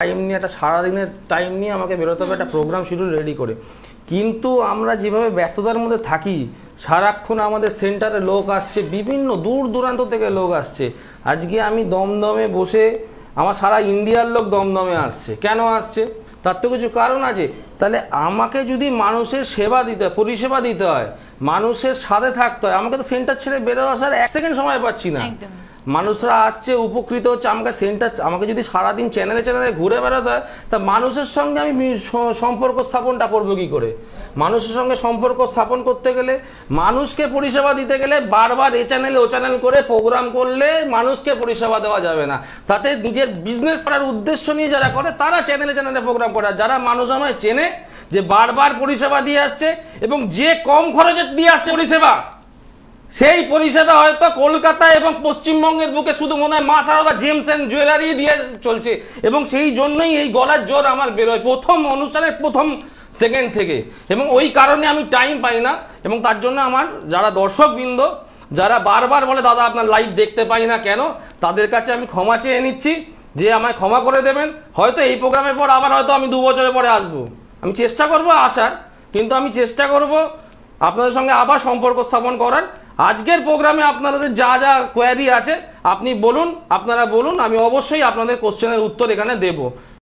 Time নিয়ে একটা সারাদিনের টাইম নিয়ে আমাকে বেরোতে হবে একটা প্রোগ্রাম শিডিউল রেডি করে। কিন্তু আমরা যেভাবে ব্যস্ততার মধ্যে থাকি, সারাক্ষণ আমাদের সেন্টারে লোক আসছে, বিভিন্ন দূর দূরান্ত থেকে লোক আসছে। আজকে আমি দমদমে বসে, আমার সারা ইন্ডিয়ার লোক দমদমে আসছে। কেন আসছে? তার তো কিছু কারণ আছে। তাহলে আমাকে যদি মানুষের সেবা দিতে হয়, পরিষেবা দিতে হয়, মানুষের সাথে থাকতে হয়, আমাকে তো সেন্টার ছেড়ে বেরো আসার 1 সেকেন্ড সময় পাচ্ছি না। মানুষরা আসছে, উপকৃত হচ্ছে। আমাকে যদি সারাদিন চ্যানেলে চ্যানেলে ঘুরে বেড়াতে হয়, তা মানুষের সঙ্গে আমি সম্পর্ক স্থাপনটা করবো কী করে? মানুষের সঙ্গে সম্পর্ক স্থাপন করতে গেলে, মানুষকে পরিষেবা দিতে গেলে বারবার এ চ্যানেল ও চ্যানেল করে প্রোগ্রাম করলে মানুষকে পরিষেবা দেওয়া যাবে না। তাতে নিজের বিজনেস করার উদ্দেশ্য নিয়ে যারা করে, তারা চ্যানেলে চ্যানেলে প্রোগ্রাম করে। আর যারা মানুষ আমায় চেনে, যে বারবার পরিষেবা দিয়ে আসছে এবং যে কম খরচে দিয়ে আসছে পরিষেবা, সেই পরিষেবা হয়তো কলকাতা এবং পশ্চিমবঙ্গের বুকে শুধু মনে হয় মা সারদা জেমস অ্যান্ড জুয়েলারি দিয়ে চলছে। এবং সেই জন্যই এই গলার জোর আমার বেরোয় প্রথম অনুষ্ঠানের প্রথম সেকেন্ড থেকে, এবং ওই কারণে আমি টাইম পাই না। এবং তার জন্য আমার যারা দর্শকবৃন্দ, যারা বারবার বলে দাদা আপনার লাইভ দেখতে পাই না কেন, তাদের কাছে আমি ক্ষমা চেয়ে নিচ্ছি, যে আমায় ক্ষমা করে দেবেন। হয়তো এই প্রোগ্রামের পর আবার হয়তো আমি 2 বছরের পরে আসবো। আমি চেষ্টা করব আসার, কিন্তু আমি চেষ্টা করব আপনাদের সঙ্গে আবার সম্পর্ক স্থাপন করার। আজকের প্রোগ্রামে আপনাদের যা যা কোয়ারি আছে আপনি বলুন, আপনারা বলুন, আমি অবশ্যই আপনাদের কোশ্চেনের উত্তর এখানে দেব।